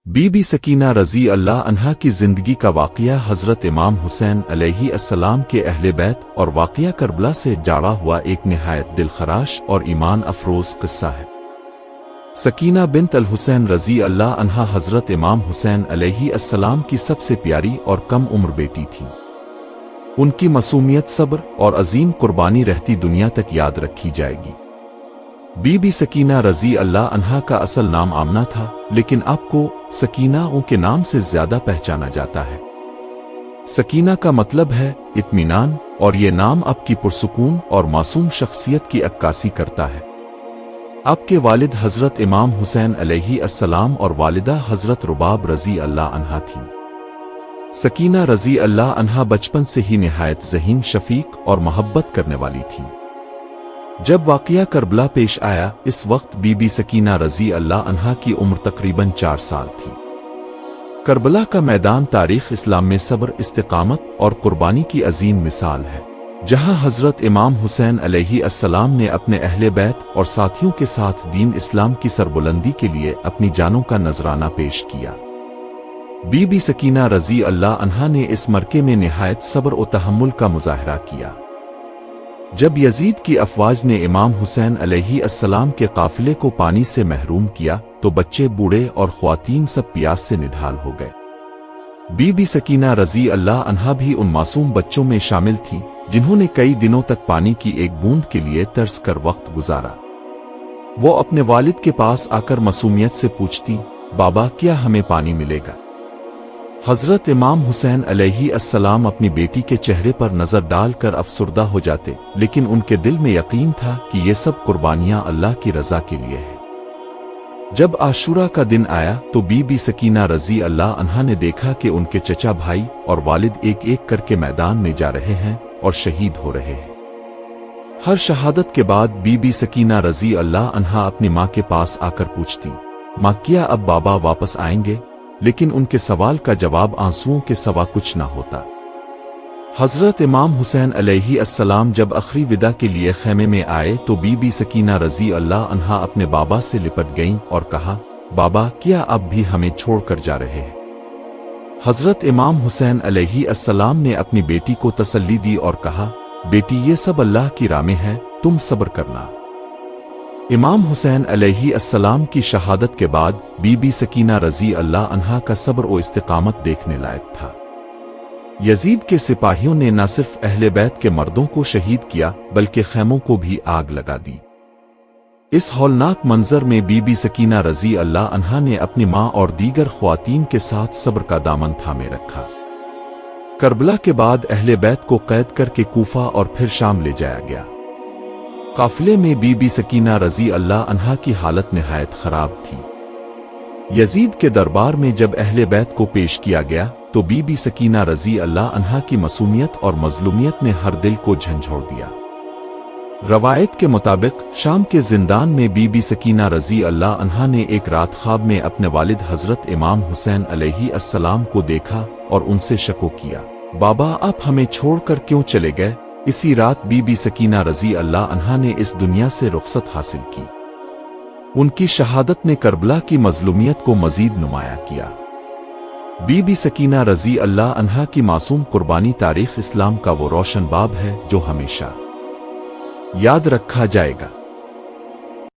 बीबी सकीना रज़ी अल्लाह अन्हा की ज़िंदगी का वाक़या हज़रत इमाम हुसैन अलैहिस्सलाम के अहले बैत और वाक़या करबला से जुड़ा हुआ एक निहायत दिलखराश और ईमान अफरोज़ किस्सा है। सकीना बिन्त अल हुसैन रज़ी अल्लाह अन्हा हज़रत इमाम हुसैन अलैहिस्सलाम की सबसे प्यारी और कम उम्र बेटी थी। उनकी मासूमियत, सब्र और अजीम कुर्बानी रहती दुनिया तक याद रखी जाएगी। बीबी सकीना रज़ी अल्लाह अन्हा का असल नाम आमना था, लेकिन आपको सकीना के नाम से ज्यादा पहचाना जाता है। सकीना का मतलब है इत्मीनान, और ये नाम आपकी पुरसुकून और मासूम शख्सियत की अक्कासी करता है। आपके वालिद हज़रत इमाम हुसैन अलैहिस्सलाम और वालिदा हज़रत रुबाब रज़ी अल्लाह अन्हा थीं। सकीना रज़ी अल्लाह अन्हा बचपन से ही निहायत ज़हीन, शफीक और मोहब्बत करने वाली थीं। जब वाक़या करबला पेश आया, इस वक्त बीबी सकीना रज़ी अल्लाह अन्हा की उम्र तकरीबन 4 साल थी। करबला का मैदान तारीख़ इस्लाम में सब्र, इस्तिक़ामत और कुर्बानी की अजीम मिसाल है, जहां हज़रत इमाम हुसैन अलैहिस्सलाम ने अपने अहले बैत और साथियों के साथ दीन इस्लाम की सरबुलंदी के लिए अपनी जानों का नजराना पेश किया। बीबी सकीना रज़ी अल्लाह अन्हा ने इस मरके में निहायत सब्र और तहम्मुल का मुजाहरा किया। जब यजीद की अफवाज ने इमाम हुसैन अलैहिस्सलाम के काफिले को पानी से महरूम किया, तो बच्चे, बूढ़े और ख्वातीन सब प्यास से निढाल हो गए। बीबी सकीना रज़ी अल्लाह अन्हा भी उन मासूम बच्चों में शामिल थीं, जिन्होंने कई दिनों तक पानी की एक बूंद के लिए तरस कर वक्त गुजारा। वो अपने वालिद के पास आकर मासूमियत से पूछती, बाबा क्या हमें पानी मिलेगा? हज़रत इमाम हुसैन अलैहिस्सलाम अपनी बेटी के चेहरे पर नजर डालकर अफसुर्दा हो जाते, लेकिन उनके दिल में यकीन था कि ये सब कुर्बानियां अल्लाह की रजा के लिए है। जब आशूरा का दिन आया, तो बीबी सकीना रज़ी अल्लाह अन्हा ने देखा कि उनके चचा भाई और वालिद एक एक करके मैदान में जा रहे हैं और शहीद हो रहे हैं। हर शहादत के बाद बीबी सकीना रज़ी अल्लाह अन्हा अपनी माँ के पास आकर पूछती, माँ क्या अब बाबा वापस आएंगे? लेकिन उनके सवाल का जवाब आंसुओं के सिवा कुछ ना होता। हज़रत इमाम हुसैन अलैहिस्सलाम जब आखिरी विदा के लिए खेमे में आए, तो बीबी सकीना रज़ी अल्लाह अन्हा अपने बाबा से लिपट गईं और कहा, बाबा क्या अब भी हमें छोड़कर जा रहे हैं? हज़रत इमाम हुसैन अलैहिस्सलाम ने अपनी बेटी को तसल्ली दी और कहा, बेटी ये सब अल्लाह की राह में है, तुम सब्र करना। इमाम हुसैन अलैहिस्सलाम की शहादत के बाद बीबी सकीना रज़ी अल्लाह अन्हा का सब्र और इस्तिक़ामत देखने लायक था। यजीद के सिपाहियों ने न सिर्फ अहले बैत के मर्दों को शहीद किया, बल्कि खैमों को भी आग लगा दी। इस हौलनाक मंजर में बीबी सकीना रज़ी अल्लाह अन्हा ने अपनी माँ और दीगर ख्वातीन के साथ सब्र का दामन थामे रखा। करबला के बाद अहले बैत को कैद करके कूफा और फिर शाम ले जाया गया। काफिले में बीबी सकीना रज़ी अल्लाह अन्हा की हालत निहायत खराब थी। यजीद के दरबार में जब अहले बैत को पेश किया गया, तो बीबी सकीना रज़ी अल्लाह अन्हा की मासूमियत और मजलूमियत ने हर दिल को झंझोड़ दिया। रवायत के मुताबिक शाम के जिंदान में बीबी सकीना रज़ी अल्लाह अन्हा ने एक रात ख्वाब में अपने वालिद हज़रत इमाम हुसैन अलैहिस्सलाम को देखा और उनसे शको किया, बाबा आप हमें छोड़कर क्यों चले गए? इसी रात बीबी सकीना रज़ी अल्लाह अन्हा ने इस दुनिया से रुखसत हासिल की। उनकी शहादत ने करबला की मजलूमियत को मजीद नुमाया किया। बीबी सकीना रज़ी अल्लाह अन्हा की मासूम कुर्बानी तारीख़ इस्लाम का वो रोशन बाब है जो हमेशा याद रखा जाएगा।